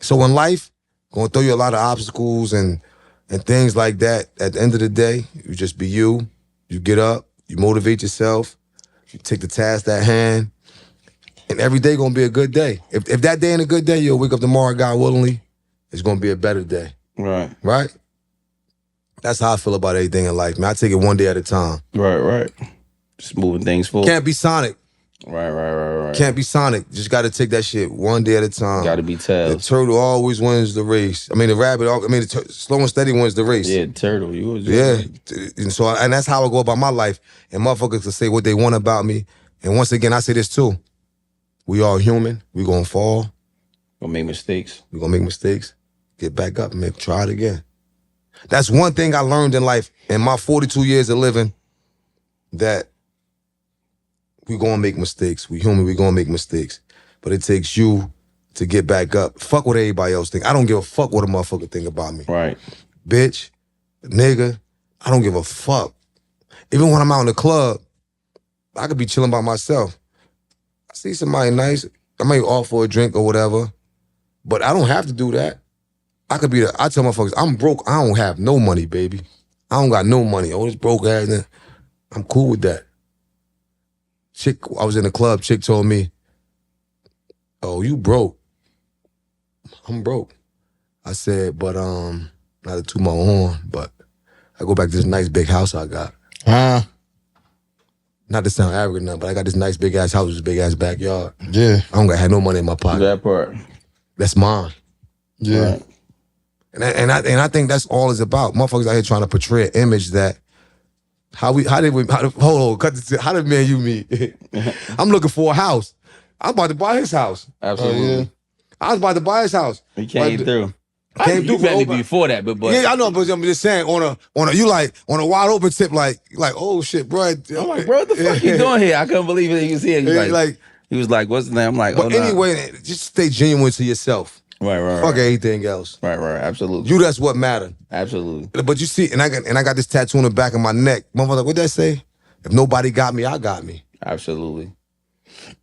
So in life, gonna throw you a lot of obstacles and things like that. At the end of the day, you just be you. You get up, you motivate yourself, you take the task at hand, and every day gonna be a good day. If that day ain't a good day, you'll wake up tomorrow, God willingly, it's gonna be a better day. Right. Right? That's how I feel about everything in life, man. I take it one day at a time. Right. Just moving things forward. Can't be Sonic. Right. Can't be Sonic. Just got to take that shit one day at a time. Got to be Tails. The turtle always wins the race. I mean, the rabbit, the slow and steady wins the race. Yeah, turtle. And so, and that's how I go about my life. And motherfuckers can say what they want about me. And once again, I say this too. We all human. We gonna fall. Gonna make mistakes. We gonna make mistakes. Get back up and try it again. That's one thing I learned in life in my 42 years of living, that we gonna make mistakes. We human, we gonna make mistakes. But it takes you to get back up. Fuck what everybody else think. I don't give a fuck what a motherfucker think about me. Right. Bitch, nigga, I don't give a fuck. Even when I'm out in the club, I could be chilling by myself. I see somebody nice, I may offer a drink or whatever, but I don't have to do that. I could be I tell motherfuckers, I'm broke. I don't have no money, baby. I don't got no money. Oh, this broke ass. I'm cool with that. Chick, I was in the club. Chick told me, "Oh, you broke." I'm broke. I said, but not to toot my horn, but I go back to this nice big house I got. Not to sound arrogant now, but I got this nice big ass house with this big ass backyard. Yeah. I don't got have no money in my pocket. That part. That's mine. Yeah. Right. And I think that's all it's about. Motherfuckers out here trying to portray an image that how did me and you meet? I'm looking for a house. I'm about to buy his house. Absolutely. Yeah. I was about to buy his house. He came through. Came through for before that, but yeah, I know, but I'm just saying on a you like on a wide open tip, like oh shit, bro. I'm like, bro, what the fuck you doing here? I couldn't believe it. He was here. He was like, what's the name? I'm like, but anyway, just stay genuine to yourself. Right. Fuck everything else. Right. Absolutely. You, that's what matter. Absolutely. But you see, and I got this tattoo on the back of my neck. Motherfucker, what'd that say? If nobody got me, I got me. Absolutely.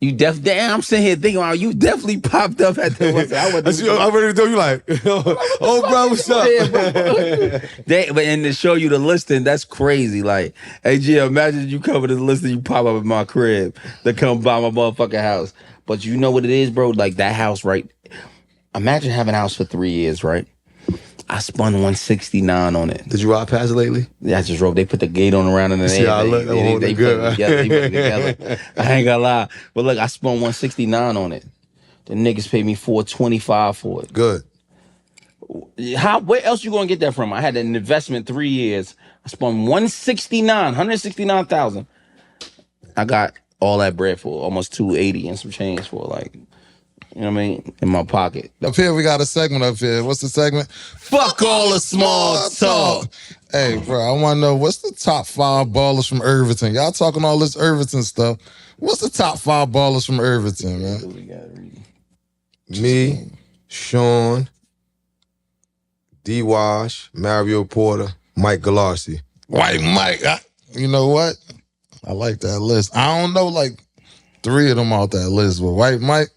You I'm sitting here thinking about you definitely popped up at the I'm ready to do you like, oh bro, what's up? But and to show you the listing, that's crazy. Like, hey G, imagine you cover the listing, you pop up at my crib to come by my motherfucking house. But you know what it is, bro? Like that house, right? Imagine having a house for 3 years, right? I spun 169 on it. Did you ride past it lately? Yeah, I just drove. They put the gate on around in the See how I look? they put it together. I ain't gonna lie. But look, I spun 169 on it. The niggas paid me $425 for it. Good. Where else you gonna get that from? I had an investment 3 years. I spun 169,000. I got all that bread for almost 280 and some change for like. You know what I mean? In my pocket. Up here, we got a segment up here. What's the segment? Fuck all the small talk. Hey, bro, I want to know, what's the top 5 ballers from Irvington? Y'all talking all this Irvington stuff. What's the top 5 ballers from Irvington, man? Me, Sean, D-Wash, Mario Porter, Mike Galarsi. White Mike. You know what? I like that list. I don't know like 3 of them off that list, but White Mike,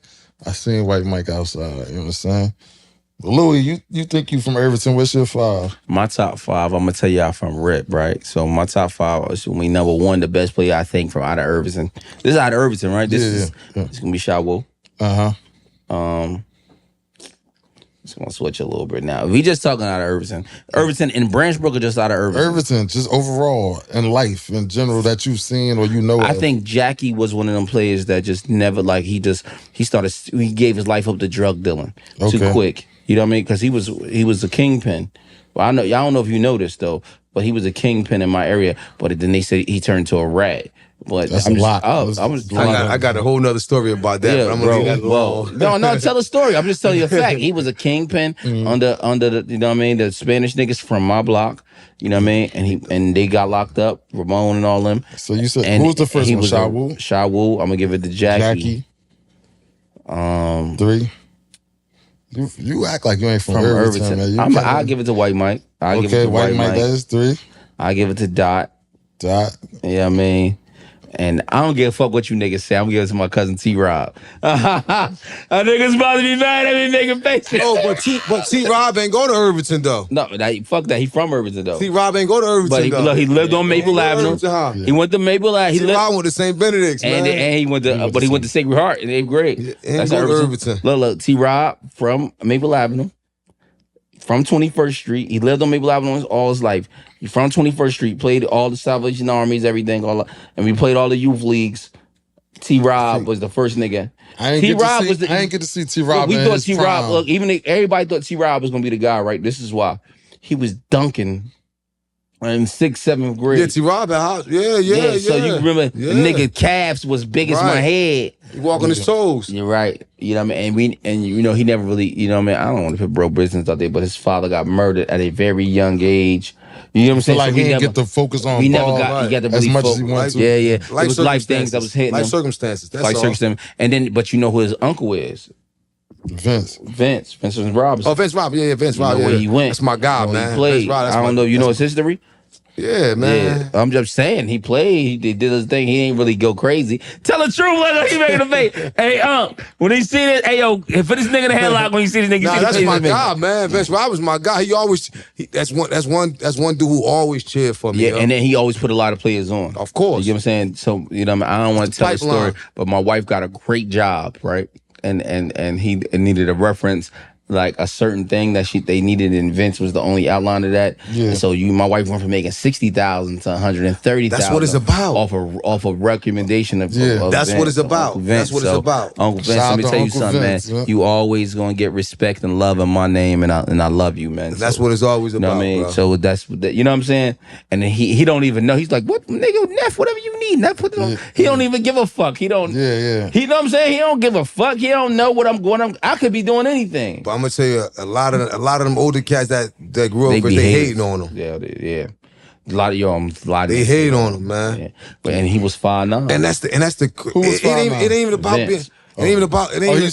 I seen White Mike outside, you know what I'm saying? But Louis, you think you from Irvington, what's your 5? My top 5, I'm gonna tell y'all from Rip, right? So my top 5 is we number 1, the best player I think from out of Irvington. This is out of Irvington, right? This is gonna be Sha Wu. Just gonna switch a little bit now. We just talking out of Irvington and Branchbrook are just out of Irvington. Irvington, just overall in life in general that you've seen or you know. I think Jackie was one of them players that just never like he gave his life up to drug dealing too quick. You know what I mean? Because he was a kingpin. Well, I know y'all don't know if you know this though, but he was a kingpin in my area. But then they said he turned to a rat. But that's a lot. I got a whole nother story about that. Yeah, but I'm gonna leave that alone. No, tell the story. I'm just telling you a fact. He was a kingpin under the, you know what I mean, the Spanish niggas from my block. You know what I mean? And they got locked up, Ramon and all them. So you said who was the first one? Sha Wu? Sha Wu. I'm gonna give it to Jackie. 3. You act like you ain't from Irvington. Man. I'll give it to White Mike. I'll give it to White Mike. That is 3. I'll give it to Dot. You know what I mean? And I don't give a fuck what you niggas say. I'm gonna give it to my cousin T-Rob. Niggas about to be mad at me, nigga face. Oh, but T-Rob ain't go to Irvington though. No, fuck that. He from Irvington though. T-Rob ain't go to Irvington though. Look, he lived on Maple Avenue. He went to Maple Avenue. T-Rob went to St. Benedict's, man. And he went to, but he went to Sacred Heart in 8th grade. That's Irvington. Look, T-Rob from Maple Avenue. From 21st Street. He lived on Maple Avenue all his life. He from 21st Street, played all the Salvation Armies, everything, and we played all the youth leagues. T-Rob was the first nigga. I ain't get to see T-Rob. We thought T-Rob, look, everybody thought T-Rob was gonna be the guy, right? This is why. He was dunking in 6th, 7th grade. Yeah, T-Rob at house. Yeah. So you remember the nigga calves was big as my head. He walk on his toes. You're right. You know what I mean? And you know, he never really, you know what I mean? I don't want to put bro business out there, but his father got murdered at a very young age. You know what I'm saying? Like he didn't get to focus on he got to really as much as he wanted to. Yeah. It was life things that was hitting him. Life circumstances. That's life all. circumstances. And then, but you know who his uncle is? Vince Robinson. Oh, Vince Rob. Yeah, Vince Rob. Where he went. That's my guy, man. He played. I don't know. You know his history? Yeah, man. Yeah, I'm just saying he played. He did his thing. He ain't really go crazy. Tell the truth, like he making a face. Hey, when he see this, hey yo, for this nigga in the headlock, when you see this nigga, nah, that's my guy, man. Vince Rob was my guy. He always that's one dude who always cheered for me. Yeah, and then he always put a lot of players on. Of course, you know what I'm saying. So you know, I don't want to tell the story, but my wife got a great job, right? And he needed a reference. Like a certain thing that they needed in Vince was the only outline of that. Yeah. And so my wife went from making $60,000 to $130,000. That's what it's about. Off a recommendation of that's Vince, what it's about. That's what it's about. Uncle Vince, let me tell you something, Vince, man. You always gonna get respect and love in my name, and I love you, man. That's what it's always about. You know what I mean? Bro. So that's you know what I'm saying. And then he don't even know. He's like, what nigga, Neff, whatever you need, Neff, put it on. He don't even give a fuck. He don't. Yeah. He know what I'm saying. He don't give a fuck. He don't know what I'm going. I could be doing anything. But I'm gonna tell you a lot of them older cats that grew up, they hating on him. Yeah. A lot of they hate on him, man. Yeah. But and he was 5'9". And that's the Who was 5'9"? It ain't even about being. It ain't even about. It ain't.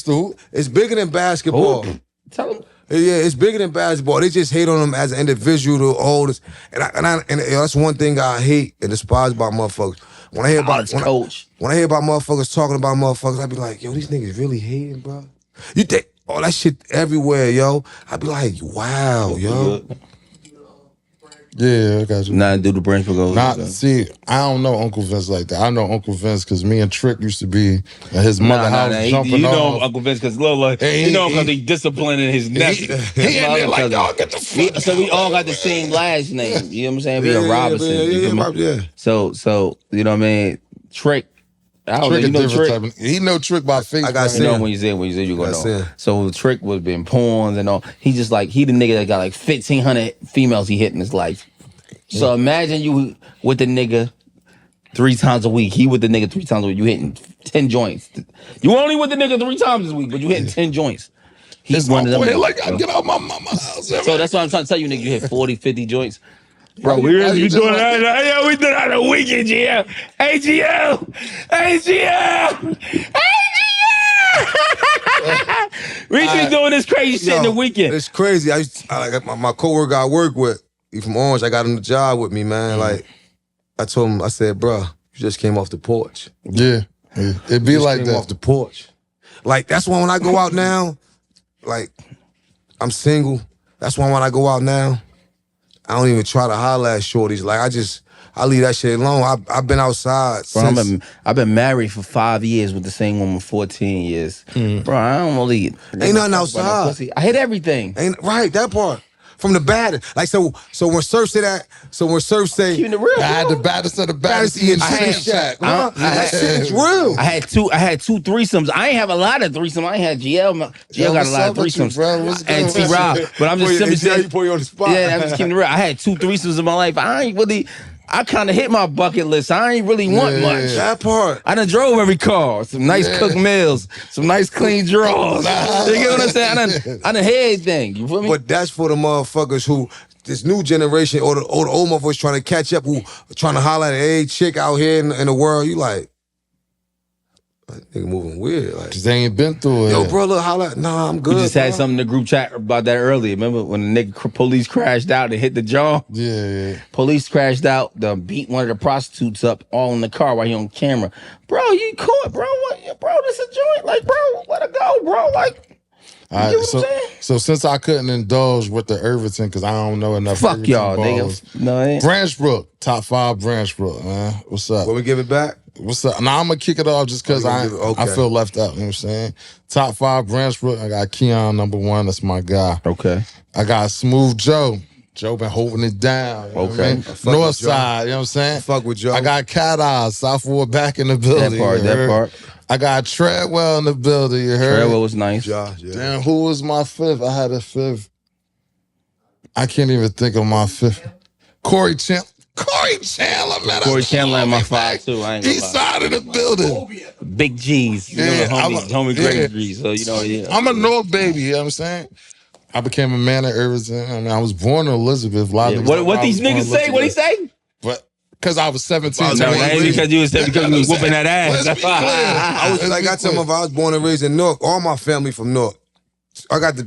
It's bigger than basketball. Tell him. Yeah, it's bigger than basketball. They just hate on him as an individual to all this. And that's one thing I hate and despise about motherfuckers. When I hear about when I hear about motherfuckers talking about motherfuckers, I be like, yo, these niggas really hating, bro. You think all that shit everywhere, yo? I be like, wow, yo. Yeah, I got you. Nah, do the branch goes. See, I don't know Uncle Vince like that. I know Uncle Vince because me and Trick used to be at his mother's house jumping you off. know Uncle Vince because Lola, you know because he disciplining his nephew. He ain't there like, y'all get the fuck. So we all got the same last name. You know what I'm saying? We are Robinson. Yeah. So you know what I mean? Trick. Trick you know Trick. He know Trick by face. I got know when you say you gonna know. So Trick was been pawns and all. He the nigga that got like 1,500 females he hit in his life. So imagine you with the nigga 3 times a week. He with the nigga 3 times a week. You hitting 10 joints. You only with the nigga 3 times this week, but you hitting 10 joints. He's one of them. Like I get out my mama's house. So that's why I'm trying to tell you, nigga. You hit 40, 50 joints. Bro, we really doing that. Yeah, we doing that on the weekend, GL. Hey, GL. We should be doing this crazy shit in the weekend. It's crazy. I like my coworker I work with. He from Orange. I got him the job with me, man. Like I told him, I said, bro, you just came off the porch. Yeah. It be like that. Off the porch. Like that's why when I go out now, like I'm single. That's why when I go out now, I don't even try to holler at shorties. Like I leave that shit alone. I've been outside. Bro, I've been married for 5 years with the same woman 14 years. Bro, I don't really ain't nothing outside. I hit everything. Ain't right, that part. From the baddest. Like so when Surf say that, when Surf say keeping it real, I had the baddest of the baddest in Chicken Shack. That shit is real. I had two threesomes. I ain't have a lot of threesomes. I ain't had GL. GL got a lot of threesomes. And T-Rob. But I'm just simply saying. Put you on the spot. Yeah, I'm just keeping it real. I had 2 threesomes in my life. I kind of hit my bucket list. I ain't really want much. That part. I done drove every car. Some nice cooked meals. Some nice clean draws. You get what I'm saying? I done had everything. You feel me? But that's for the motherfuckers who, this new generation or the old motherfuckers trying to catch up, who trying to holler at every chick out here in the world. You like, that nigga moving weird. Like, cause they ain't been through it. Yo, bro, look, holla. Nah, I'm good. We just had something in the group chat about that earlier. Remember when the nigga police crashed out and hit the jaw? Yeah. Police crashed out, beat one of the prostitutes up all in the car while he on camera. Bro, you caught, bro. What? Bro, this a joint. Like, bro, let it go, bro. Like, all right, so since I couldn't indulge with the Irvington because I don't know enough. Fuck Irvington y'all, balls, nigga. No, it ain't. Branchbrook, top 5 Branchbrook, man. What's up? When we give it back? What's up? Now I'm gonna kick it off just because I feel left out. You know what I'm saying? Top 5 Branchbrook. I got Keon number 1. That's my guy. Okay. I got Smooth Joe. Joe been holding it down. You know what I mean? North side. You know what I'm saying? Fuck with Joe. I got Cat Eyes, Southwood back in the building. That part. I got Treadwell in the building. You heard? Treadwell was nice. Yeah. Damn, who was my 5th? I had a 5th. I can't even think of my 5th. Corey Chandler, man. Corey Chandler in my 5 too. I ain't gonna East side of the building. Big G's. You know the homie Greg G's. So, you know, yeah. I'm a North baby, you know what I'm saying? I became a man at Irvington. I mean, I was born in Elizabeth. What these niggas say? What he say? But because I was 17. No, that ain't because you was 17, because you was whooping that ass. Let's be clear. I tell them if I was born and raised in Newark, all my family from Newark. I got the,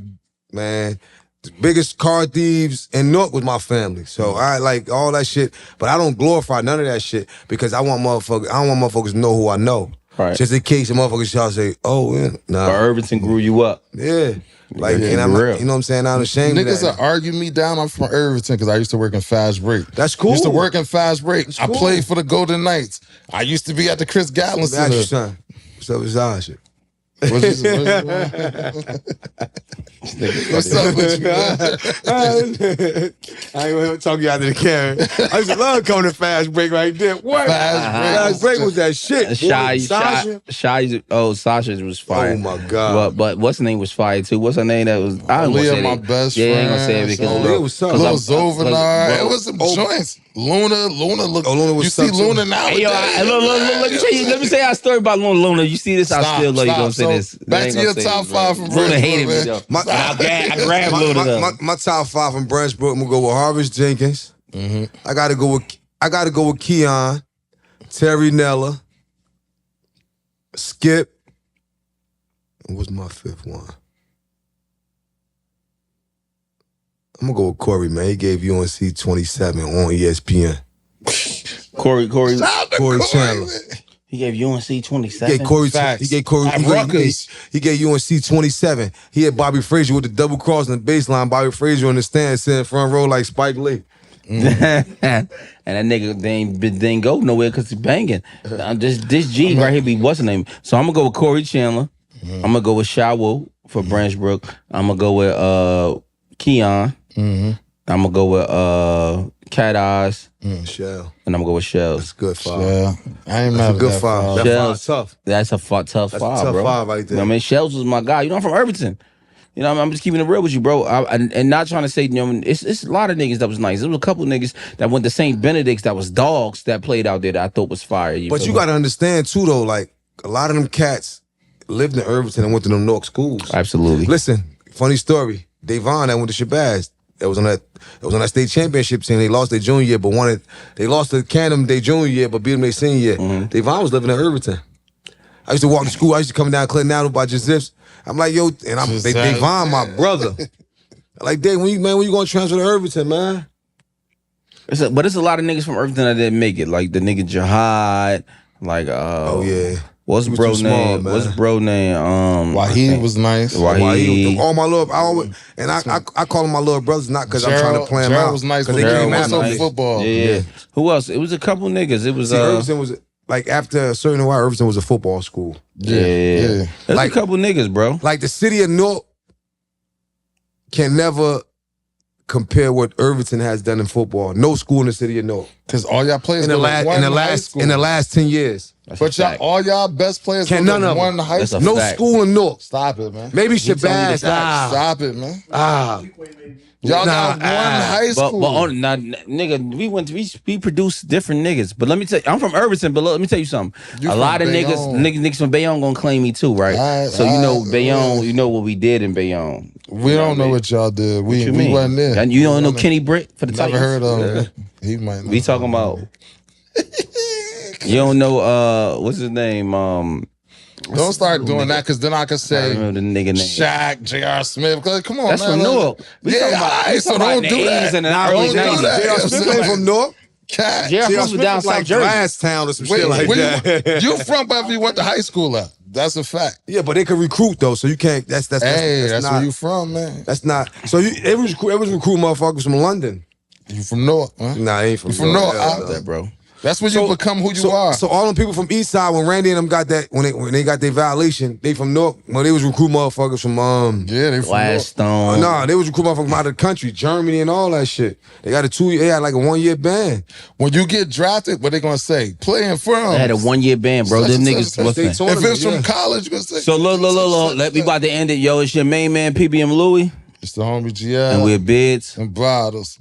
man, the biggest car thieves in Newark was my family. So I like all that shit, but I don't glorify none of that shit because I don't want motherfuckers to know who I know. Right. Just in case the motherfuckers y'all say, oh, yeah, nah. But Irvington grew you up. Yeah. Like, Yeah, and I'm, real. you know what I'm saying? I'm ashamed of Niggas that. that argue me down, I'm from Irvington because I used to work in Fast Break. That's cool. Used to work in Fast Break. That's I cool. played for the Golden Knights. I used to be at the Chris Gatlin Ask Center. your son. What's up with Zah shit? What's up with you? I ain't gonna talk you out of the camera. I used to love coming to Fast Break right there. What? Fast Break was that shit. Sasha was fire. Oh my God. But what's her name was fire too? What's her name that was? I ain't gonna say my that. best Yeah, I ain't friend. gonna say it because Aaliyah was something. Lil Zovenar. It was some joints. Luna look. Luna was you see something. Luna now? Hey, yo, let me say our story about Luna. You see this? I still love you. Gonna say this. Back to your top 5 from Luna hated me Branchbrook, though. I grabbed Luna. My top 5 from Branchbrook, I'm gonna go with Harvest Jenkins. I gotta go with Keon, Terry Nella, Skip. And what's my 5th one? I'm gonna go with Corey, man. He gave UNC 27 on ESPN. Corey Chandler. He gave UNC 27. He gave UNC 27. He had Bobby Frazier with the double cross and the baseline. Bobby Frazier on the stand sitting front row like Spike Lee. And that nigga didn't go nowhere because he's banging. This G right here be what's the name? So I'm gonna go with Corey Chandler. I'm gonna go with Shawo for Branchbrook. I'm gonna go with Keon. I'm gonna go with Cat Eyes. Shell. And I'm gonna go with Shells. That's good 5. Yeah, I ain't mad at good that 5. That Shells, 5 tough. That's a tough 5, That's a tough bro. 5 right there. You know what I mean, Shells was my guy. You know, I'm from Irvington. You know, I'm just keeping it real with you, bro. And not trying to say, you know, it's a lot of niggas that was nice. There was a couple of niggas that went to St. Benedict's that was dogs that played out there that I thought was fire. But you gotta understand too, though, like a lot of them cats lived in Irvington and went to them Newark schools. Absolutely. Listen, funny story. Davon that went to Shabazz. That was on that state championship team. They lost their junior year, but they lost to Canham their junior year, but beat them their senior year. Davon was living in Irvington. I used to walk to school. I used to come down Clinton Avenue by Joseph's. I'm like, yo, and Davon, my brother. Like, Dave, when you gonna transfer to Irvington, man? But it's a lot of niggas from Irvington that didn't make it. Like the nigga Jihad. Like, oh yeah. What's bro name? What's bro name? Wahid was nice. Wahid. All my little, I call them my little brothers, not because I'm trying to plan them out. Gerald was nice. They came after me. Football. Yeah. Who else? It was a couple niggas. It was Irvington was like after a certain while. Irvington was a football school. Yeah. There's like a couple niggas, bro. Like the city of Newark can never compare what Irvington has done in football. No school in the city of Newark. Because all y'all players in the last 10 years. But all y'all best players Can none of one them. high school. No school in Newark. Stop it, man. Maybe Shabazz. Stop it, man. Y'all got one high school. But nigga, we produce different niggas. But let me tell you, I'm from Irvington, but let me tell you something. A lot of niggas from Bayonne gonna claim me too, right? So you know Bayonne, you know what we did in Bayonne. We don't know what y'all did. We wasn't there. And you don't know Kenny Britt for the Never Titans? heard of him. He might know. We talking about. You don't know what's his name? Don't start doing that, because then I could say I remember the nigga name. Shaq, J.R. Smith. Come on, That's man. from Newark. We talking about, so don't do that. In the early Don't do 90s. that. J.R. Smith ain't from Newark. J.R. Smith was down South like Jersey. Glasstown or some shit like that. You from wherever you went to high school at. That's a fact. Yeah, but they can recruit though, so you can't. That's not, where you from, man. That's not. So it was recruit motherfuckers from London. You from Newark, huh? Nah, I ain't from Newark. Newark. Out there, bro. That's when you become who you are. So all them people from East Side, when Randy and them got that, when they got their violation, they from Newark. Well, they was recruit motherfuckers from they from Gladstone. No, they was recruit motherfuckers from out of the country, Germany and all that shit. They got they had like a 1-year ban. When you get drafted, what they gonna say? Playing from. They had a 1-year ban, bro. Them niggas. If it's from college, you gonna say. So look. Let me about to end it, yo. It's your main man, PBM Louie. It's the homie GL. And we're Bids. And Bottles.